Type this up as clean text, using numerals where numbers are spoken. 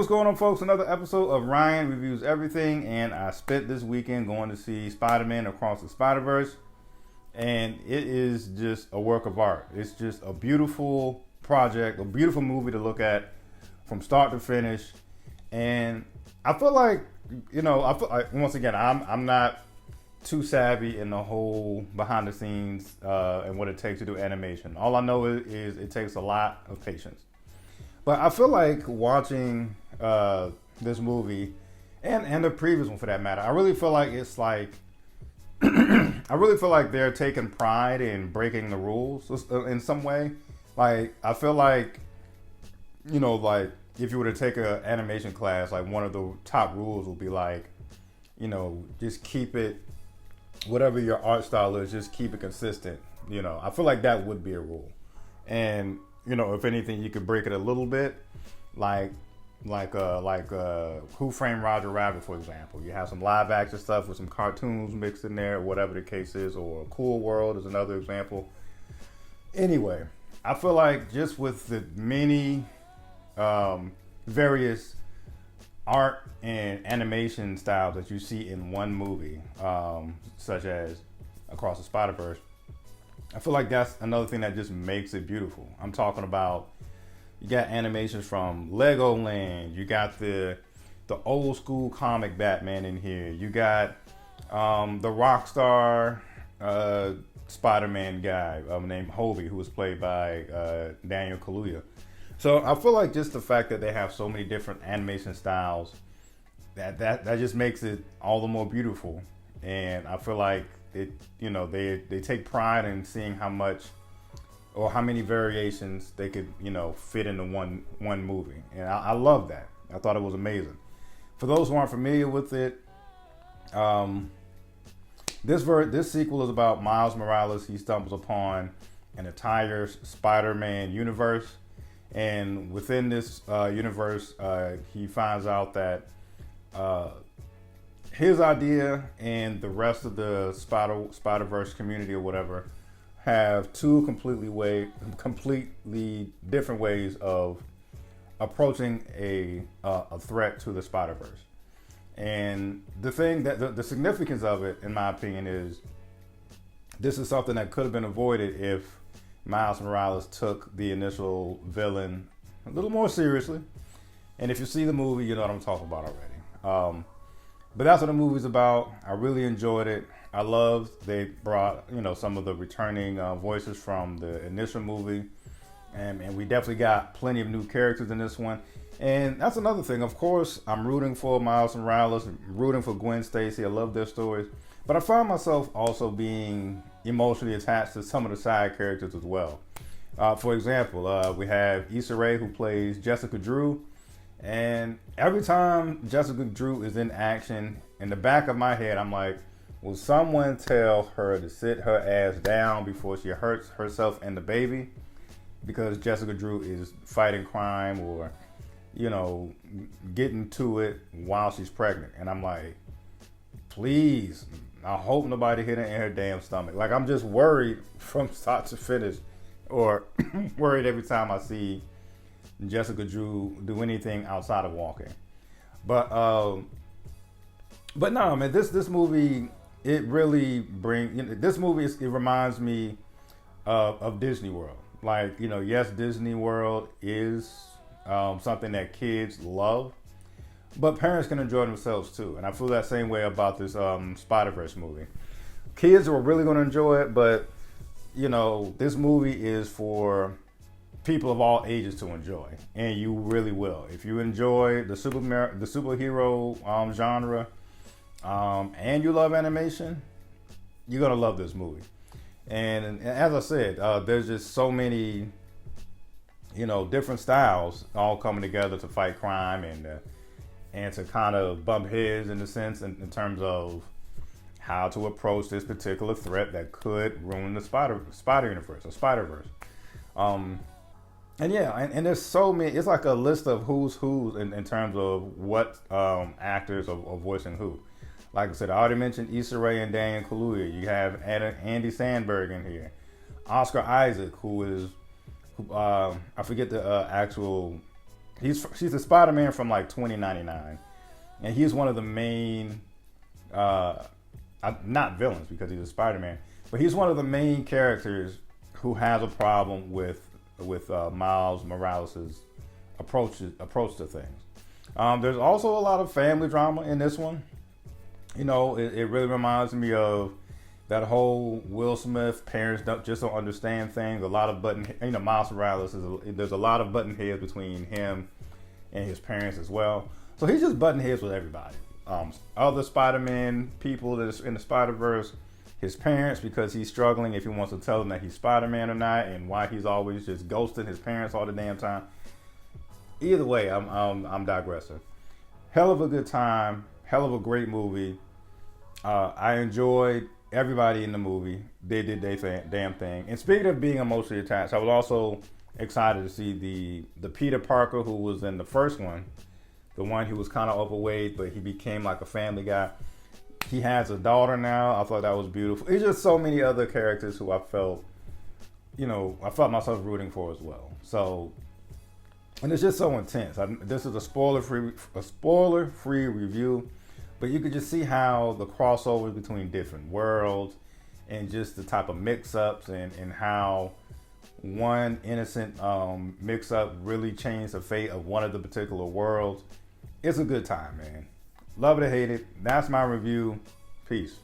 what's going on, folks? Another episode of Ryan Reviews Everything, and I spent this weekend going to see Spider-Man Across the Spider-Verse, and it is just a work of art. It's just a beautiful project, a beautiful movie to look at from start to finish, and I feel like, once again, I'm not too savvy in the whole behind the scenes and what it takes to do animation. All I know is it takes a lot of patience. But I feel like watching this movie and the previous one for that matter, I really feel like it's like I really feel like they're taking pride in breaking the rules in some way. Like, I feel like, like if you were to take an animation class, like one of the top rules would be like, just keep it, whatever your art style is, just keep it consistent. I feel like that would be a rule. And if anything, you could break it a little bit, like Who Framed Roger Rabbit, for example. You have some live action stuff with some cartoons mixed in there, whatever the case is, or Cool World is another example. Anyway, I feel like just with the many various art and animation styles that you see in one movie, such as Across the Spider-Verse, I feel like that's another thing that just makes it beautiful. I'm talking about, you got animations from Legoland, you got the old school comic Batman in here, you got the Rockstar Spider-Man guy named Hobie, who was played by Daniel Kaluuya. So I feel like just the fact that they have so many different animation styles, that just makes it all the more beautiful. And I feel like it, they take pride in seeing how much or how many variations they could, fit into one movie. And I love that. I thought it was amazing. For those who aren't familiar with it, this sequel is about Miles Morales. He stumbles upon an entire Spider-Man universe. And within this universe, he finds out that his idea and the rest of the Spider-Verse community or whatever have two completely different ways of approaching a threat to the Spider-Verse. And the thing that the significance of it, in my opinion, is this is something that could have been avoided if Miles Morales took the initial villain a little more seriously. And if you see the movie, you know what I'm talking about already. But that's what the movie's about. I really enjoyed it. I loved they brought, some of the returning voices from the initial movie. And we definitely got plenty of new characters in this one. And that's another thing. Of course, I'm rooting for Miles Morales, I'm rooting for Gwen Stacy. I love their stories. But I find myself also being emotionally attached to some of the side characters as well. For example, we have Issa Rae, who plays Jessica Drew. And every time Jessica Drew is in action, in the back of my head, I'm like, will someone tell her to sit her ass down before she hurts herself and the baby? Because Jessica Drew is fighting crime or, getting to it while she's pregnant. And I'm like, please, I hope nobody hit her in her damn stomach. Like, I'm just worried from start to finish, or worried every time I see Jessica Drew do anything outside of walking. But no, man, this movie, it really this movie, it reminds me of Disney World. Like, yes, Disney World is something that kids love, but parents can enjoy themselves too. And I feel that same way about this Spider-Verse movie. Kids are really going to enjoy it, but this movie is for people of all ages to enjoy, and you really will. If you enjoy the superhero genre, and you love animation, you're gonna love this movie. And as I said, there's just so many, different styles all coming together to fight crime and to kind of bump heads in a sense in terms of how to approach this particular threat that could ruin the Spider universe or Spider-Verse. And yeah, and there's so many. It's like a list of who's in terms of what actors are voicing who. Like I said, I already mentioned Issa Rae and Daniel Kaluuya. You have Andy Samberg in here, Oscar Isaac, who I forget the actual She's a Spider-Man from like 2099, and he's one of the main, not villains because he's a Spider-Man, but he's one of the main characters who has a problem with Miles Morales' approach to things. There's also a lot of family drama in this one. You know, it really reminds me of that whole Will Smith parents don't understand things. A lot of Miles Morales there's a lot of button heads between him and his parents as well. So he's just button heads with everybody. Other Spider-Man people that's in the Spider-Verse, his parents, because he's struggling if he wants to tell them that he's Spider-Man or not, and why he's always just ghosting his parents all the damn time. Either way, I'm digressing. Hell of a good time. Hell of a great movie. I enjoyed everybody in the movie. They did their damn thing. And speaking of being emotionally attached, I was also excited to see the Peter Parker who was in the first one, the one who was kind of overweight, but he became like a family guy. He has a daughter now. I thought that was beautiful. It's just so many other characters who I felt myself rooting for as well. So, and it's just so intense. This is a spoiler-free review, but you could just see how the crossovers between different worlds and just the type of mix-ups and how one innocent mix-up really changed the fate of one of the particular worlds. It's a good time, man. Love it or hate it. That's my review. Peace.